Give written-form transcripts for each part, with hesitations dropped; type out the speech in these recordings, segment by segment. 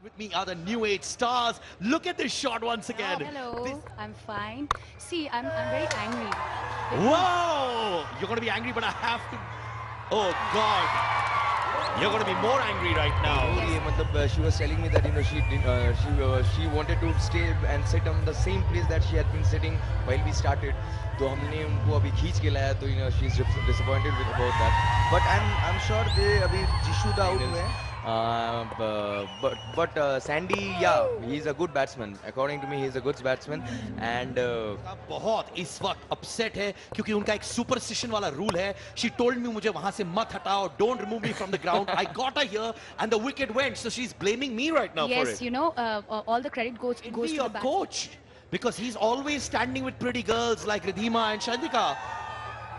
With me are the new age stars. Look at this shot once again. Hello, I'm fine. See, I'm very angry. Whoa! You're going to be angry, but I have to. Oh God! You're going to be more angry right now. She was telling me that she wanted to stay and sit on the same place that she had been sitting while we started. तो हमने उनको अभी खींच के लाया तो she's disappointed with about that. But I'm sure they अभी जिशु दा out हुए हैं. But Sandy, yeah, he's a good batsman. According to me, he's a good batsman. And बहुत इस वक्त upset है क्योंकि उनका एक superstition वाला rule है. She told me मुझे वहाँ से मत हटाओ, don't remove me from the ground. I got her here and the wicket went, so she's blaming me right now for it. Yes, you know, all the credit goes to your the coach, because he's always standing with pretty girls like Ridhima and Shantika.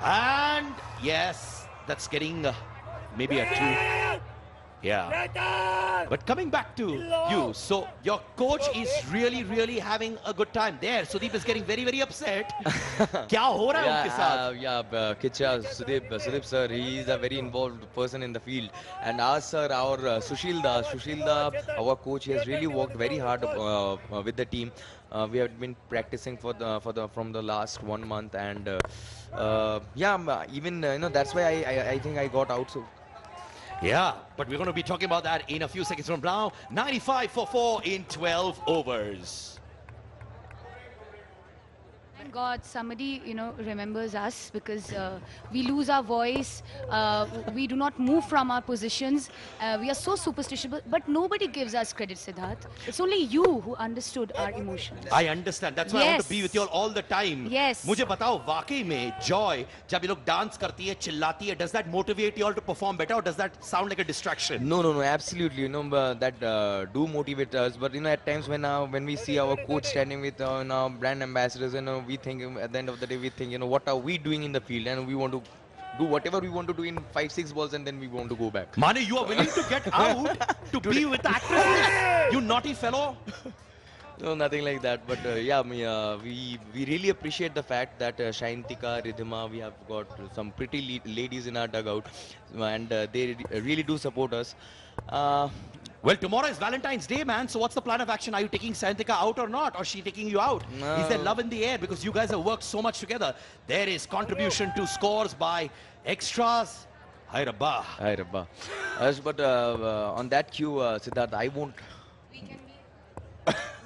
And yes, that's getting maybe a 2. Yeah. But coming back to you, so your coach is really having a good time there. Sudeep is getting very upset. क्या हो रहा है उनके साथ? Yeah, Kicha, Sudeep sir, he is a very involved person in the field. And our sir, our Sushilda, our coach, he has really worked very hard with the team. We have been practicing from the last 1 month, and yeah, even that's why I think I got out. So. Yeah, but we're going to be talking about that in a few seconds from now. 95 for 4 in 12 overs. Thank God somebody, remembers us, because we lose our voice. We do not move from our positions. We are so superstitious, but nobody gives us credit, Siddharth. It's only you who understood our emotions. I understand. That's why I want to be with you all the time. Yes. मुझे बताओ वाकई में Joy जब ये लोग dance करती है, चिल्लाती है, does that motivate you all to perform better, or does that sound like a distraction? No, absolutely. That do motivate us. But at times when we see our coach standing with our brand ambassadors, we think at the end of the day, we think, what are we doing in the field, and we want to do whatever we want to do in 5-6 balls, and then we want to go back. Mane, you are willing to get out to be with actresses? You naughty fellow. No, nothing like that. But yeah, we really appreciate the fact that Shaintika, Ridhima, we have got some pretty ladies in our dugout, and they really do support us. Well, tomorrow is Valentine's Day, man. So what's the plan of action? Are you taking Shaintika out or not? Or is she taking you out? No. Is there love in the air? Because you guys have worked so much together. There is contribution to scores by extras. Hi, Rabba. Hi, Rabba. But on that cue, Siddharth, I won't...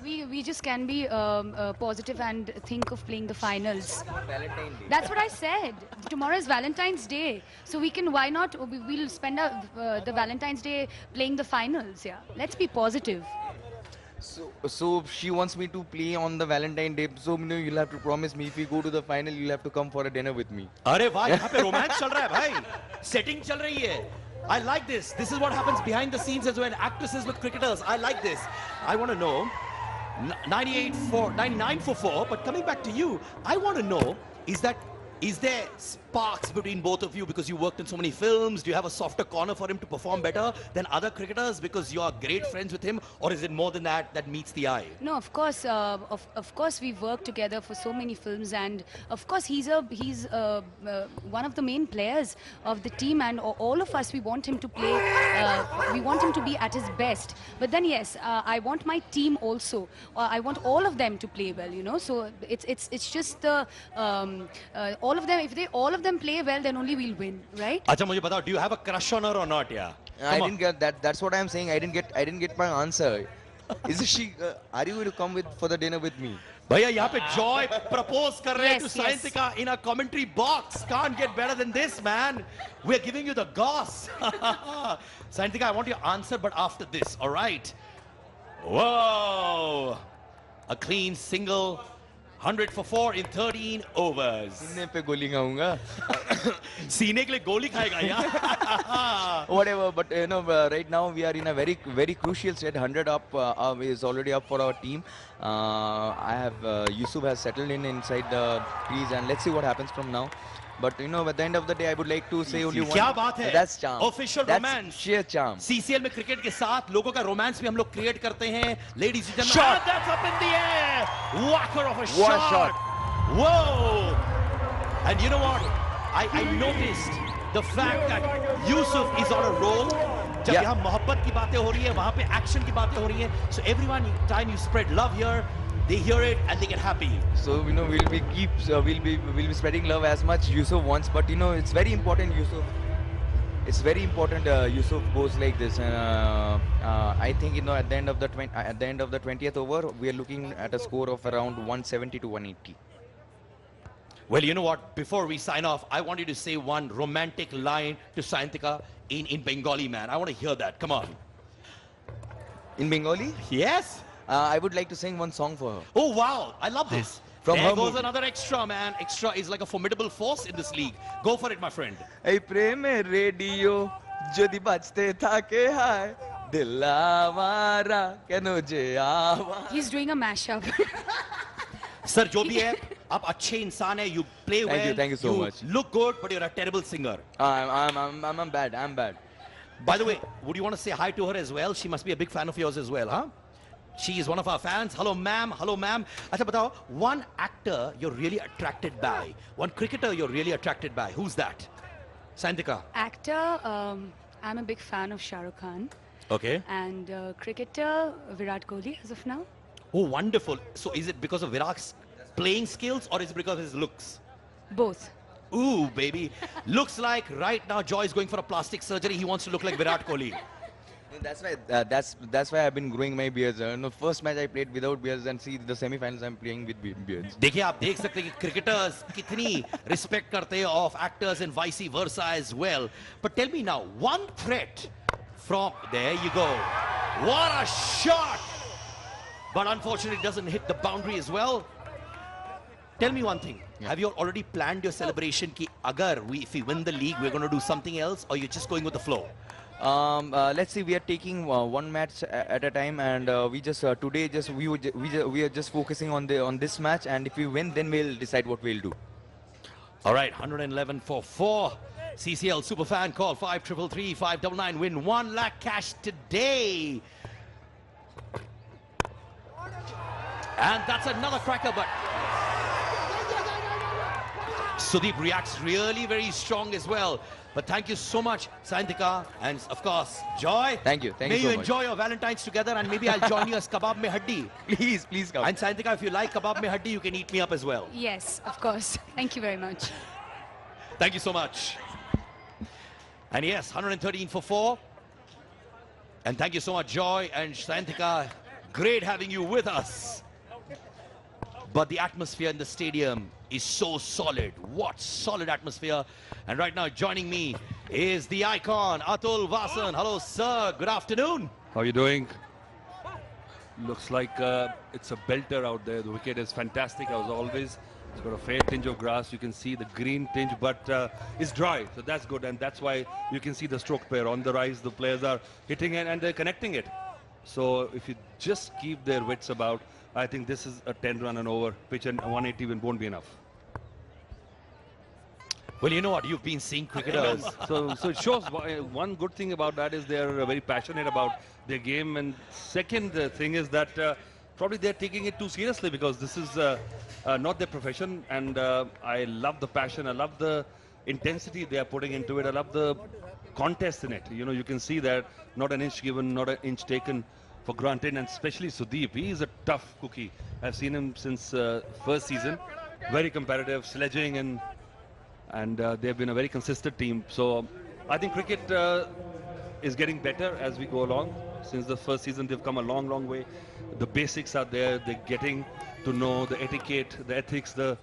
We just can be positive and think of playing the finals. Valentine's Day. That's what I said. Tomorrow is Valentine's Day, so why not? We'll spend the Valentine's Day playing the finals. Yeah, let's be positive. So she wants me to play on the Valentine's Day. So you'll have to promise me, if we go to the final, you'll have to come for a dinner with me. अरे वाह, यहाँ पे romance चल रहा है भाई. Setting चल रही है. I like this. This is what happens behind the scenes as well. Actresses with cricketers. I like this. I want to know. 99 for 4, but coming back to you, I want to know, is there sparks between both of you because you worked in so many films? Do you have a softer corner for him to perform better than other cricketers because you are great friends with him, or is it more than that meets the eye? No, of course, of course we've worked together for so many films, and of course he's one of the main players of the team, and all of us, we want him to play, we want him to be at his best. But then yes, I want my team also. I want all of them to play well, So it's just the all of them. If all of them play well, then only we'll win, right? Acha, mujhe batao, do you have a crush on her or not? Yeah. I didn't get that. That's what I'm saying. I didn't get my answer. Is she? Are you going to come for the dinner with me? Bhaiya, यहाँ पे Joy propose कर रहे हैं to Yes. Shaintika in a commentary box. Can't get better than this, man. We're giving you the goss. Shaintika, I want your answer, but after this, all right? Whoa! A clean single. 100 for 4 in 13 overs. सीने पे गोली खाऊंगा. सीने के लिए गोली खाएगा यार. Whatever, but right now we are in a very crucial state. 100 up is already up for our team. I have Yusuf has settled inside the crease, and let's see what happens from now. But at the end of the day, I would like to say only one. क्या बात है? That's charm. Official That's romance. sheer charm. CCL में cricket के साथ लोगों का romance भी हम लोग क्रिएट करते हैं. Ladies and gentlemen, Shot. and that's up in the air. Whacker of a What a shot. shot. Whoa! And you know what? I noticed the fact that Yusuf is on a roll. जब Yeah. यहाँ मोहब्बत की बातें हो रही है, वहाँ पे एक्शन की बातें हो रही हैं. So everyone, time you spread love here, they hear it and they get happy. So we'll be spreading love as much Yusuf wants, but it's very important Yusuf. It's very important Yusuf goes like this, and I think at the end of the 20th over, we are looking at a score of around 170 to 180. Well, you know what? Before we sign off, I want you to say one romantic line to Sayantika in Bengali, man. I want to hear that. Come on. In Bengali, Yes. I would like to sing one song for her. Oh, wow. I love this. From there her goes movie. another extra, man. Extra is like a formidable force in this league. Go for it, my friend. এই প্রেমে radio যদি বাজতে থাকে হায় দিল আমারা কেন যে আওয়াজ He's doing a mashup. Sir, जो भी है, आप अच्छे इंसान है. You play well. Thank you so much. Look good, but you're a terrible singer. I'm bad. By the way, would you want to say hi to her as well? She must be a big fan of yours as well, huh? She is one of our fans. Hello, ma'am. Hello, ma'am. Acha, batao, one actor you're really attracted by. One cricketer you're really attracted by. Who's that? Sayantika. Actor, I'm a big fan of Shah Rukh Khan. Okay. And cricketer, Virat Kohli as of now. Oh, wonderful. So is it because of Virat's playing skills or is it because of his looks? Both. Ooh, baby. Looks like right now Joy is going for a plastic surgery. He wants to look like Virat Kohli. That's why I've been growing my beards. First match I played without beards, and see the semi-finals I'm playing with beards. देखिए आप देख सकते हैं कि cricketers कितनी respect करते हैं of actors and vice versa as well. But tell me now, one threat from there you go. What a shot! But unfortunately it doesn't hit the boundary as well. Tell me one thing. Yeah. Have you already planned your celebration कि अगर if we win the league we're going to do something else or you're just going with the flow? Let's see, we are taking one match at a time, and we are just focusing on this match, and if we win, then we'll decide what we'll do. All right, 111 for 4. CCL Superfan call 5333 599. Win 1 lakh cash today. And that's another cracker, but Sudeep reacts really very strong as well. But thank you so much, Sayantika, and of course, Joy. Thank you May so you much. enjoy your Valentines together, and maybe I'll join you as Kebab Mein Haddi. Please come. And Sayantika, if you like Kebab Mein Haddi, you can eat me up as well. Yes, of course. Thank you very much. Thank you so much. And yes, 113 for 4. And thank you so much, Joy and Sayantika. Great having you with us. But the atmosphere in the stadium is so solid. What solid atmosphere. And right now joining me is the icon, Atul Vasan. Hello, sir. Good afternoon. How are you doing? Looks like it's a belter out there. The wicket is fantastic as always. It's got a fair tinge of grass. You can see the green tinge, but it's dry, so that's good. And that's why you can see the stroke pair on the rise. The players are hitting it and they're connecting it. So if you just keep their wits about, I think this is a 10-run and over pitch, and 180 won't be enough. Well, you know what? You've been seeing cricketers. So it shows one good thing about that is they're very passionate about their game, and second thing is that probably they're taking it too seriously because this is not their profession, and I love the passion, I love the intensity they are putting into it, I love the contest in it. You can see that not an inch given, not an inch taken for granted, and especially Sudeep. He is a tough cookie. I've seen him since first season, very competitive, sledging, and they've been a very consistent team. So I think cricket is getting better as we go along. Since the first season, they've come a long way. The basics are there. They're getting to know the etiquette, the ethics, the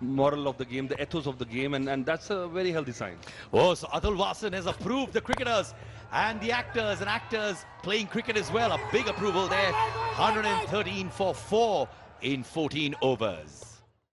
moral of the game, the ethos of the game, and that's a very healthy sign. Oh, so Atul Vasan has approved the cricketers and the actors playing cricket as well. A big approval there. 113 for 4 in 14 overs.